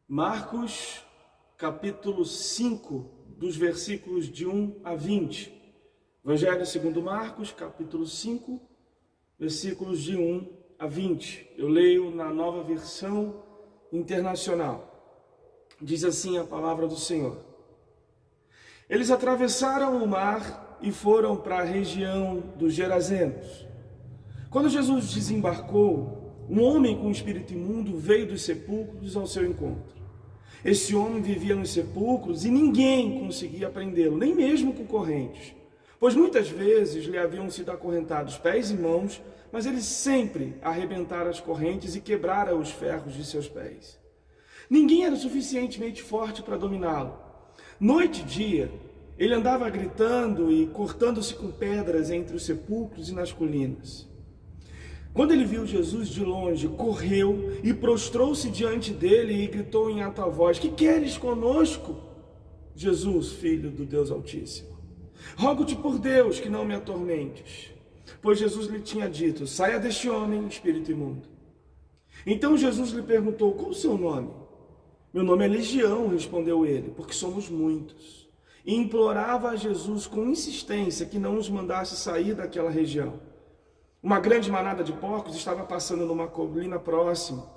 Marcos, capítulo 5, dos versículos de 1 a 20. Evangelho segundo Marcos, capítulo 5, versículos de 1 a 20. Eu leio na Nova Versão Internacional. Diz assim a palavra do Senhor. Eles atravessaram o mar e foram para a região dos Gerazenos. Quando Jesus desembarcou, um homem com espírito imundo veio dos sepulcros ao seu encontro. Esse homem vivia nos sepulcros e ninguém conseguia prendê-lo, nem mesmo com correntes, pois muitas vezes lhe haviam sido acorrentados pés e mãos, mas ele sempre arrebentara as correntes e quebrara os ferros de seus pés. Ninguém era suficientemente forte para dominá-lo. Noite e dia, ele andava gritando e cortando-se com pedras entre os sepulcros e nas colinas. Quando ele viu Jesus de longe, correu e prostrou-se diante dele e gritou em alta voz: "Que queres conosco, Jesus, filho do Deus Altíssimo? Rogo-te por Deus que não me atormentes." Pois Jesus lhe tinha dito: "Saia deste homem, espírito imundo." Então Jesus lhe perguntou: "Qual o seu nome?" "Meu nome é Legião", respondeu ele, "porque somos muitos." E implorava a Jesus com insistência que não os mandasse sair daquela região. Uma grande manada de porcos estava passando numa colina próxima,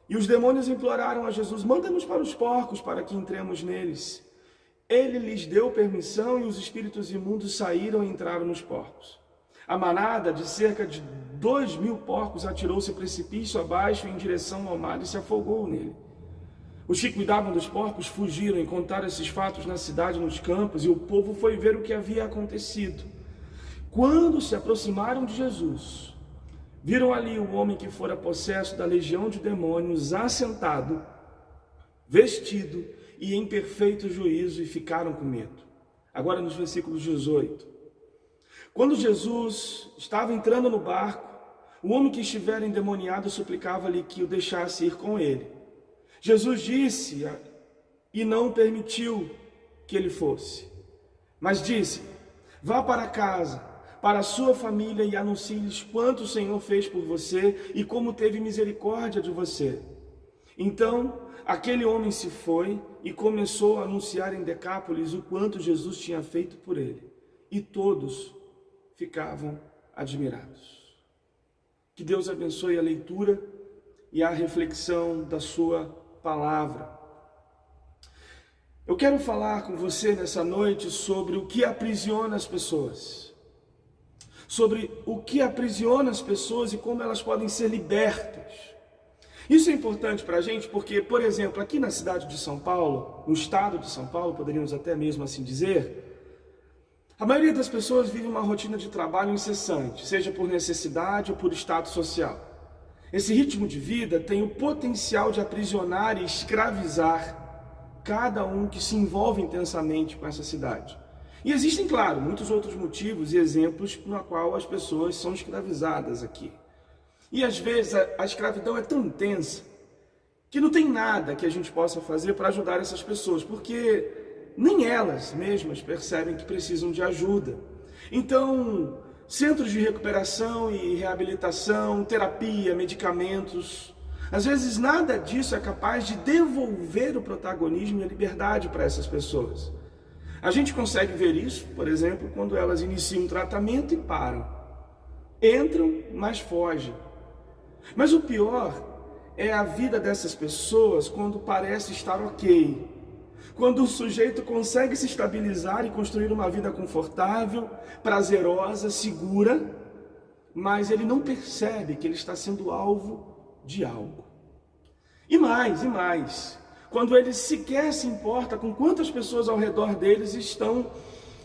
e os demônios imploraram a Jesus: "Manda-nos para os porcos, para que entremos neles." Ele lhes deu permissão e os espíritos imundos saíram e entraram nos porcos. A manada, de cerca de 2.000 porcos, atirou-se precipício abaixo em direção ao mar e se afogou nele. Os que cuidavam dos porcos fugiram e contaram esses fatos na cidade e nos campos, e o povo foi ver o que havia acontecido. Quando se aproximaram de Jesus, viram ali o homem que fora possesso da legião de demônios, assentado, vestido e em perfeito juízo, e ficaram com medo. Agora nos versículos 18. Quando Jesus estava entrando no barco, o homem que estivera endemoniado suplicava-lhe que o deixasse ir com ele. Jesus disse e não permitiu que ele fosse, mas disse: "Vá para casa, para a sua família, e anuncie-lhes quanto o Senhor fez por você e como teve misericórdia de você." Então, aquele homem se foi e começou a anunciar em Decápolis o quanto Jesus tinha feito por ele. E todos ficavam admirados. Que Deus abençoe a leitura e a reflexão da sua palavra. Eu quero falar com você nessa noite sobre o que aprisiona as pessoas. Sobre o que aprisiona as pessoas e como elas podem ser libertas. Isso é importante para a gente porque, por exemplo, aqui na cidade de São Paulo, no estado de São Paulo, poderíamos até mesmo assim dizer, a maioria das pessoas vive uma rotina de trabalho incessante, seja por necessidade ou por status social. Esse ritmo de vida tem o potencial de aprisionar e escravizar cada um que se envolve intensamente com essa cidade. E existem, claro, muitos outros motivos e exemplos na qual as pessoas são escravizadas aqui. E às vezes a escravidão é tão intensa que não tem nada que a gente possa fazer para ajudar essas pessoas, porque nem elas mesmas percebem que precisam de ajuda. Então, centros de recuperação e reabilitação, terapia, medicamentos, às vezes nada disso é capaz de devolver o protagonismo e a liberdade para essas pessoas. A gente consegue ver isso, por exemplo, quando elas iniciam um tratamento e param. Entram, mas fogem. Mas o pior é a vida dessas pessoas quando parece estar ok. Quando o sujeito consegue se estabilizar e construir uma vida confortável, prazerosa, segura, mas ele não percebe que ele está sendo alvo de algo. E mais. Quando ele sequer se importa com quantas pessoas ao redor deles estão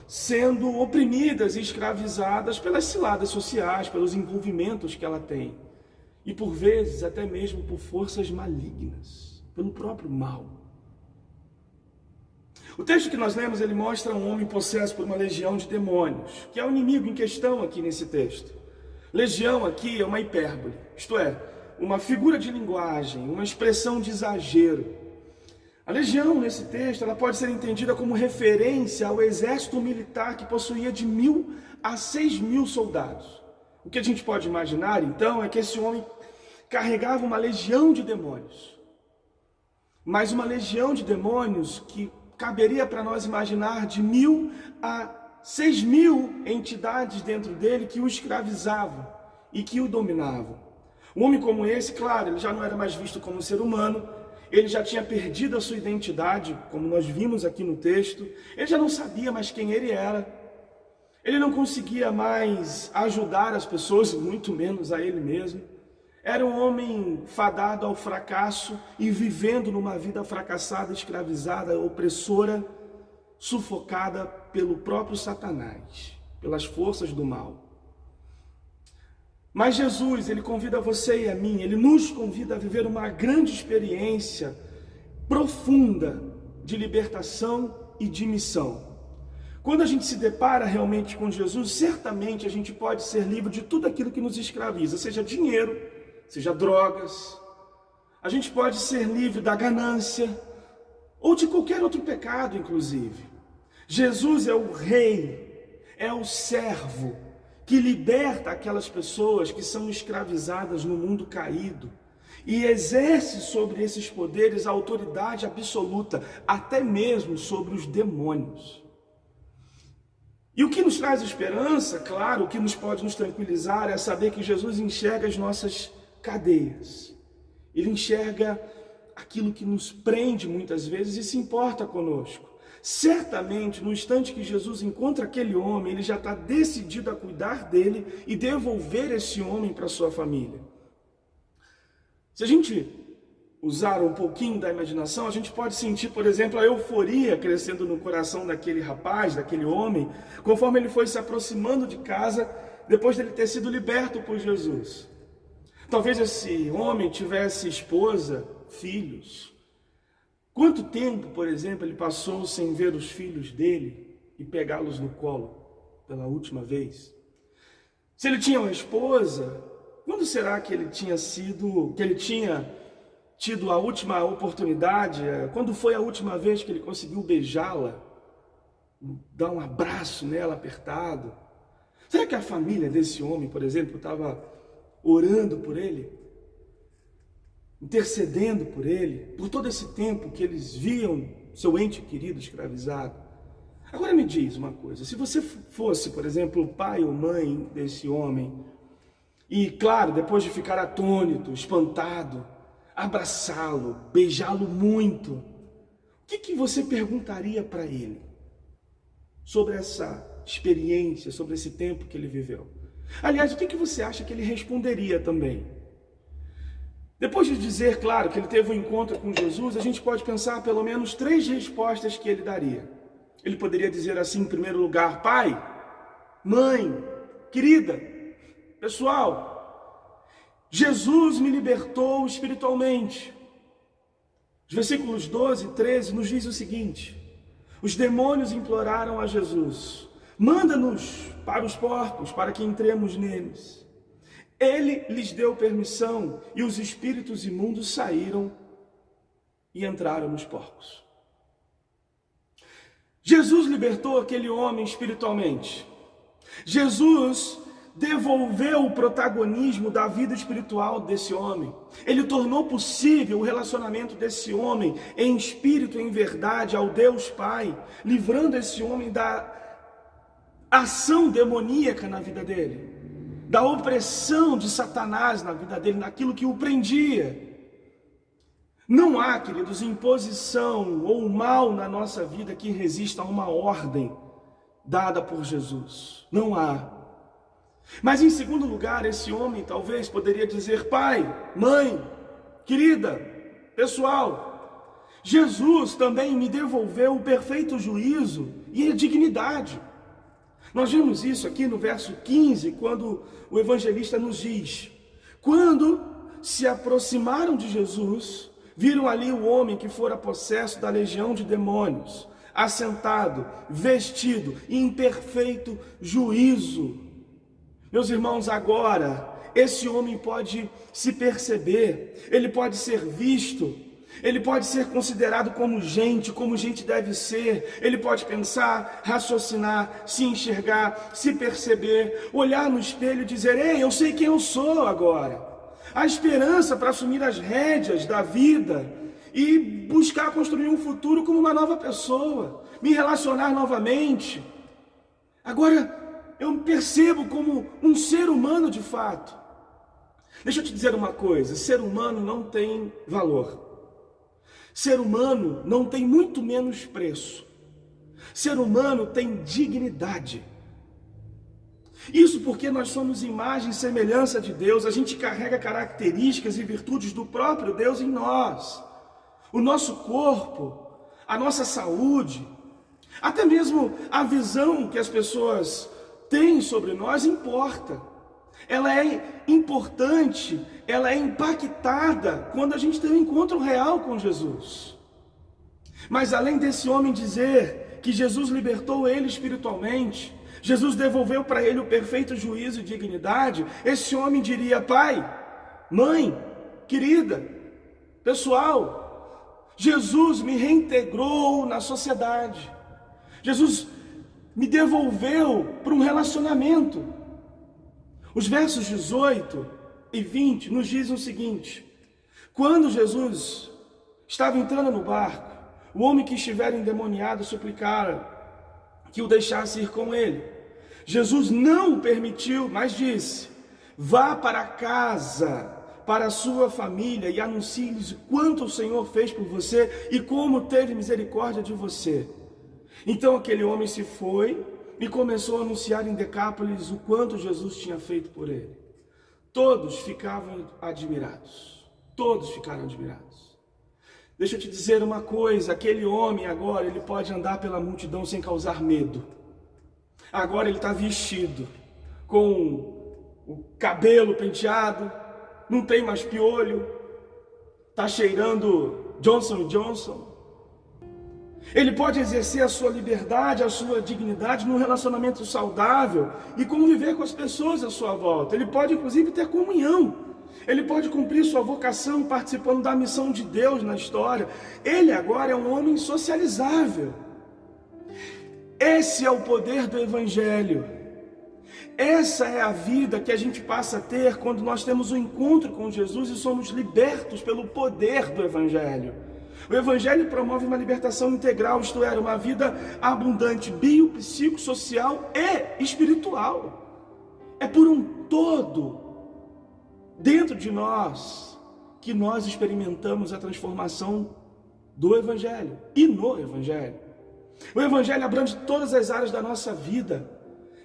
sendo oprimidas e escravizadas pelas ciladas sociais, pelos envolvimentos que ela tem. E por vezes até mesmo por forças malignas, pelo próprio mal. O texto que nós lemos, ele mostra um homem possesso por uma legião de demônios, que é o inimigo em questão aqui nesse texto. Legião aqui é uma hipérbole, isto é, uma figura de linguagem, uma expressão de exagero. A legião, nesse texto, ela pode ser entendida como referência ao exército militar que possuía de 1.000 a 6.000 soldados. O que a gente pode imaginar, então, é que esse homem carregava uma legião de demônios. mas uma legião de demônios que caberia para nós imaginar de 1.000 a 6.000 entidades dentro dele que o escravizavam e que o dominavam. Um homem como esse, claro, ele já não era mais visto como um ser humano, ele já tinha perdido a sua identidade, como nós vimos aqui no texto, ele já não sabia mais quem ele era, ele não conseguia mais ajudar as pessoas, muito menos a ele mesmo. Era um homem fadado ao fracasso e vivendo numa vida fracassada, escravizada, opressora, sufocada pelo próprio Satanás, pelas forças do mal. Mas Jesus, ele convida você e a mim, ele nos convida a viver uma grande experiência profunda de libertação e de missão. Quando a gente se depara realmente com Jesus, certamente a gente pode ser livre de tudo aquilo que nos escraviza, seja dinheiro, seja drogas. A gente pode ser livre da ganância ou de qualquer outro pecado, inclusive. Jesus é o rei, é o servo que liberta aquelas pessoas que são escravizadas no mundo caído e exerce sobre esses poderes a autoridade absoluta, até mesmo sobre os demônios. E o que nos traz esperança, claro, o que pode nos tranquilizar é saber que Jesus enxerga as nossas cadeias. Ele enxerga aquilo que nos prende muitas vezes e se importa conosco. Certamente, no instante que Jesus encontra aquele homem, ele já está decidido a cuidar dele e devolver esse homem para sua família. Se a gente usar um pouquinho da imaginação, a gente pode sentir, por exemplo, a euforia crescendo no coração daquele rapaz, daquele homem, conforme ele foi se aproximando de casa, depois dele ter sido liberto por Jesus. Talvez esse homem tivesse esposa, filhos. Quanto tempo, por exemplo, ele passou sem ver os filhos dele e pegá-los no colo pela última vez? Se ele tinha uma esposa, quando será que ele tinha tido a última oportunidade? Quando foi a última vez que ele conseguiu beijá-la? Dar um abraço nela apertado? Será que a família desse homem, por exemplo, estava orando por ele? Intercedendo por ele, por todo esse tempo que eles viam seu ente querido escravizado? Agora me diz uma coisa, se você fosse, por exemplo, o pai ou mãe desse homem, e claro, depois de ficar atônito, espantado, abraçá-lo, beijá-lo muito, o que você perguntaria para ele sobre essa experiência, sobre esse tempo que ele viveu? Aliás, o que você acha que ele responderia também? Depois de dizer, claro, que ele teve um encontro com Jesus, a gente pode pensar pelo menos 3 respostas que ele daria. Ele poderia dizer assim, em primeiro lugar: pai, mãe, querida, pessoal, Jesus me libertou espiritualmente. Os versículos 12 e 13 nos diz o seguinte: os demônios imploraram a Jesus: manda-nos para os porcos, para que entremos neles. Ele lhes deu permissão e os espíritos imundos saíram e entraram nos porcos. Jesus libertou aquele homem espiritualmente. Jesus devolveu o protagonismo da vida espiritual desse homem. Ele tornou possível o relacionamento desse homem em espírito, em verdade, ao Deus Pai, livrando esse homem da ação demoníaca na vida dele, da opressão de Satanás na vida dele, naquilo que o prendia. Não há, queridos, imposição ou mal na nossa vida que resista a uma ordem dada por Jesus. Não há. Mas em segundo lugar, esse homem talvez poderia dizer: pai, mãe, querida, pessoal, Jesus também me devolveu o perfeito juízo e a dignidade. Nós vimos isso aqui no verso 15, quando o evangelista nos diz: quando se aproximaram de Jesus, viram ali o homem que fora possesso da legião de demônios, assentado, vestido, em perfeito juízo. Meus irmãos, agora, esse homem pode se perceber, ele pode ser visto, ele pode ser considerado como gente deve ser. Ele pode pensar, raciocinar, se enxergar, se perceber, olhar no espelho e dizer: ei, eu sei quem eu sou agora. A esperança para assumir as rédeas da vida e buscar construir um futuro como uma nova pessoa, me relacionar novamente. Agora, eu me percebo como um ser humano de fato. Deixa eu te dizer uma coisa, ser humano não tem valor. Ser humano não tem muito menos preço. Ser humano tem dignidade. Isso porque nós somos imagem e semelhança de Deus, a gente carrega características e virtudes do próprio Deus em nós. O nosso corpo, a nossa saúde, até mesmo a visão que as pessoas têm sobre nós importa. Ela é importante, ela é impactada quando a gente tem um encontro real com Jesus. Mas além desse homem dizer que Jesus libertou ele espiritualmente, Jesus devolveu para ele o perfeito juízo e dignidade, esse homem diria: pai, mãe, querida, pessoal, Jesus me reintegrou na sociedade. Jesus me devolveu para um relacionamento. Os versos 18 e 20 nos dizem o seguinte: quando Jesus estava entrando no barco, o homem que estivera endemoniado suplicara que o deixasse ir com ele. Jesus não o permitiu, mas disse: vá para casa, para a sua família, e anuncie-lhes quanto o Senhor fez por você e como teve misericórdia de você. Então aquele homem se foi e começou a anunciar em Decápolis o quanto Jesus tinha feito por ele. Todos ficavam admirados. Todos ficaram admirados. Deixa eu te dizer uma coisa, aquele homem agora, ele pode andar pela multidão sem causar medo. Agora ele está vestido com o cabelo penteado, não tem mais piolho, está cheirando Johnson & Johnson. Ele pode exercer a sua liberdade, a sua dignidade num relacionamento saudável e conviver com as pessoas à sua volta. Ele pode inclusive ter comunhão. Ele pode cumprir sua vocação participando da missão de Deus na história. Ele agora é um homem socializável. Esse é o poder do Evangelho. Essa é a vida que a gente passa a ter quando nós temos um encontro com Jesus e somos libertos pelo poder do Evangelho. O Evangelho promove uma libertação integral, isto é, uma vida abundante, biopsicossocial e espiritual. É por um todo dentro de nós que nós experimentamos a transformação do Evangelho e no Evangelho. O Evangelho abrange todas as áreas da nossa vida,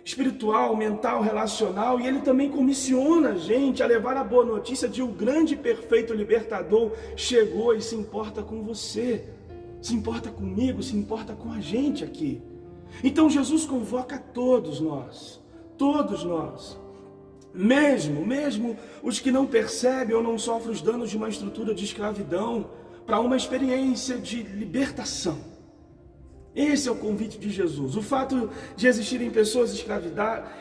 espiritual, mental, relacional, e ele também comissiona a gente a levar a boa notícia de um grande e perfeito libertador chegou e se importa com você, se importa comigo, se importa com a gente aqui. Então Jesus convoca todos nós, mesmo os que não percebem ou não sofrem os danos de uma estrutura de escravidão, para uma experiência de libertação. Esse é o convite de Jesus. O fato de existirem pessoas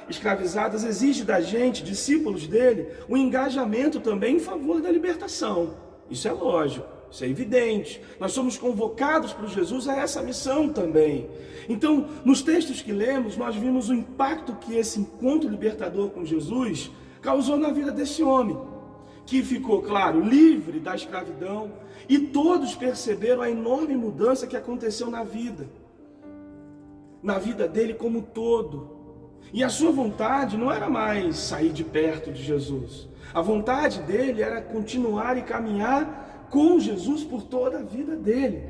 escravizadas exige da gente, discípulos dele, um engajamento também em favor da libertação. Isso é lógico, isso é evidente. Nós somos convocados por Jesus a essa missão também. Então, nos textos que lemos, nós vimos o impacto que esse encontro libertador com Jesus causou na vida desse homem, que ficou, claro, livre da escravidão, e todos perceberam a enorme mudança que aconteceu na vida dele como um todo. E a sua vontade não era mais sair de perto de Jesus. A vontade dele era continuar e caminhar com Jesus por toda a vida dele.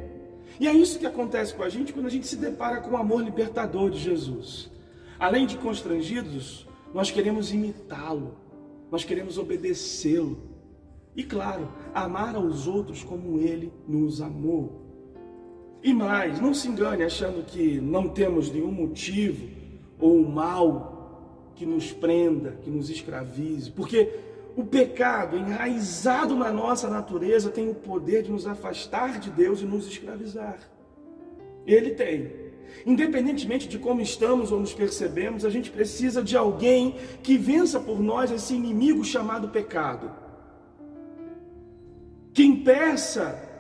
E é isso que acontece com a gente quando a gente se depara com o amor libertador de Jesus. Além de constrangidos, nós queremos imitá-lo, nós queremos obedecê-lo. E claro, amar aos outros como ele nos amou. E mais, não se engane achando que não temos nenhum motivo ou mal que nos prenda, que nos escravize, porque o pecado enraizado na nossa natureza tem o poder de nos afastar de Deus e nos escravizar. Ele tem. Independentemente de como estamos ou nos percebemos, a gente precisa de alguém que vença por nós esse inimigo chamado pecado, que impeça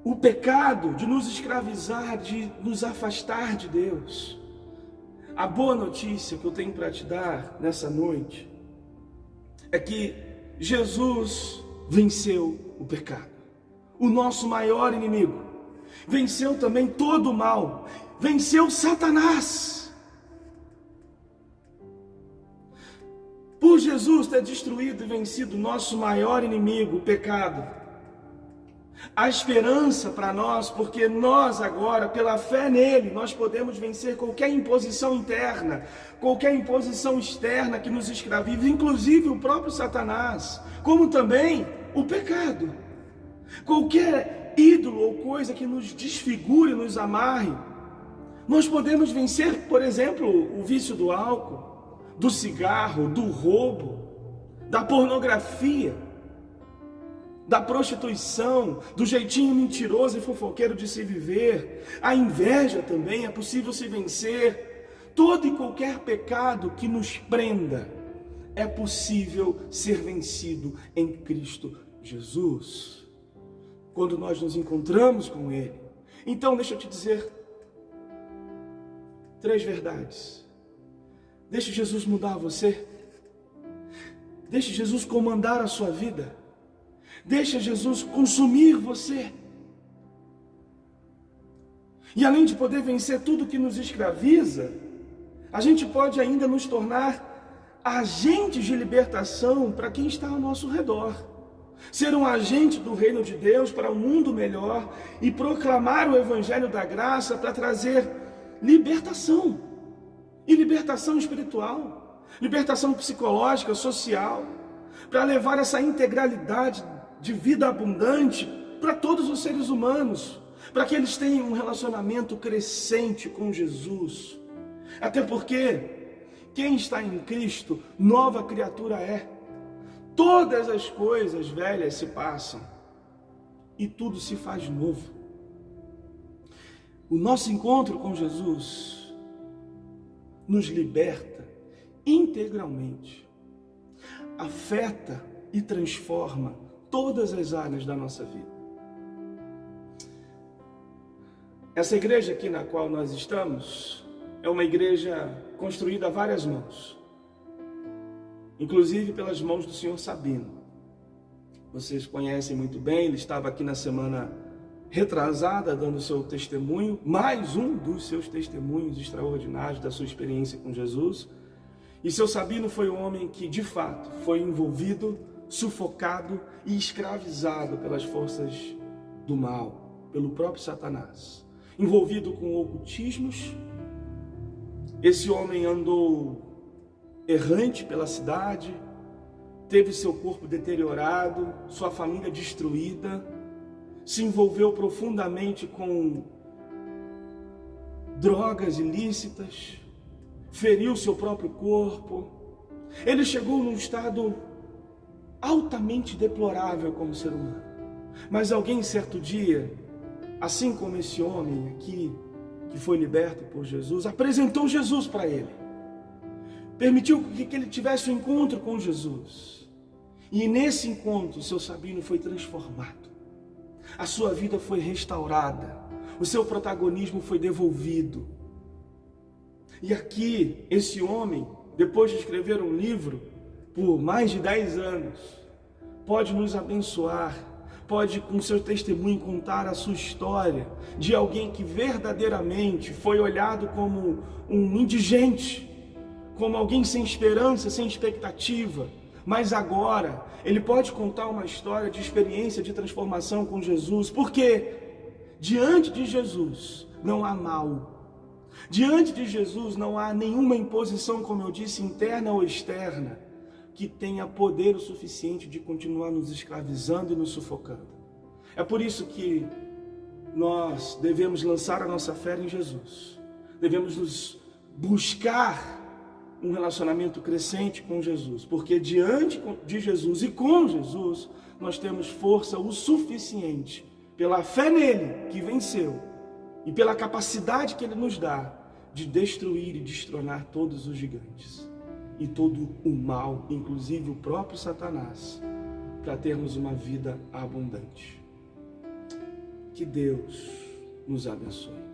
o pecado de nos escravizar, de nos afastar de Deus. A boa notícia que eu tenho para te dar nessa noite é que Jesus venceu o pecado. o nosso maior inimigo. Venceu também todo o mal. Venceu Satanás. Por Jesus ter destruído e vencido o nosso maior inimigo, o pecado, a esperança para nós, porque nós agora, pela fé nele, nós podemos vencer qualquer imposição interna, qualquer imposição externa que nos escravize, inclusive o próprio Satanás, como também o pecado. Qualquer ídolo ou coisa que nos desfigure, nos amarre, nós podemos vencer, por exemplo, o vício do álcool, do cigarro, do roubo, da pornografia, da prostituição, do jeitinho mentiroso e fofoqueiro de se viver. A inveja também é possível se vencer. Todo e qualquer pecado que nos prenda é possível ser vencido em Cristo Jesus, quando nós nos encontramos com Ele. Então deixa eu te dizer 3 verdades. Deixe Jesus mudar você. Deixe Jesus comandar a sua vida. Deixa Jesus consumir você. E além de poder vencer tudo que nos escraviza, a gente pode ainda nos tornar agentes de libertação para quem está ao nosso redor. Ser um agente do reino de Deus para um mundo melhor e proclamar o evangelho da graça para trazer libertação. E libertação espiritual, libertação psicológica, social, para levar essa integralidade de vida abundante para todos os seres humanos, para que eles tenham um relacionamento crescente com Jesus. Até porque quem está em Cristo, nova criatura é. Todas as coisas velhas se passam e tudo se faz novo. O nosso encontro com Jesus nos liberta integralmente, afeta e transforma todas as áreas da nossa vida. Essa igreja aqui na qual nós estamos é uma igreja construída a várias mãos, inclusive pelas mãos do senhor Sabino. Vocês conhecem muito bem, ele estava aqui na semana retrasada dando seu testemunho, mais um dos seus testemunhos extraordinários da sua experiência com Jesus. E seu Sabino foi um homem que de fato foi envolvido, sufocado e escravizado pelas forças do mal, pelo próprio Satanás, envolvido com ocultismos. Esse homem andou errante pela cidade, teve seu corpo deteriorado, sua família destruída, se envolveu profundamente com drogas ilícitas, feriu seu próprio corpo. Ele chegou num estado altamente deplorável como ser humano. Mas alguém certo dia, assim como esse homem aqui, que foi liberto por Jesus, apresentou Jesus para ele. Permitiu que ele tivesse um encontro com Jesus. E nesse encontro, o seu Sabino foi transformado. A sua vida foi restaurada. O seu protagonismo foi devolvido. E aqui, esse homem, depois de escrever um livro, por mais de 10 anos, pode nos abençoar, pode com seu testemunho contar a sua história de alguém que verdadeiramente foi olhado como um indigente, como alguém sem esperança, sem expectativa, mas agora ele pode contar uma história de experiência de transformação com Jesus, porque diante de Jesus não há mal. Diante de Jesus não há nenhuma imposição, como eu disse, interna ou externa, que tenha poder o suficiente de continuar nos escravizando e nos sufocando. É por isso que nós devemos lançar a nossa fé em Jesus. Devemos nos buscar um relacionamento crescente com Jesus, porque diante de Jesus e com Jesus, nós temos força o suficiente, pela fé nele, que venceu, e pela capacidade que ele nos dá de destruir e destronar todos os gigantes e todo o mal, inclusive o próprio Satanás, para termos uma vida abundante. Que Deus nos abençoe.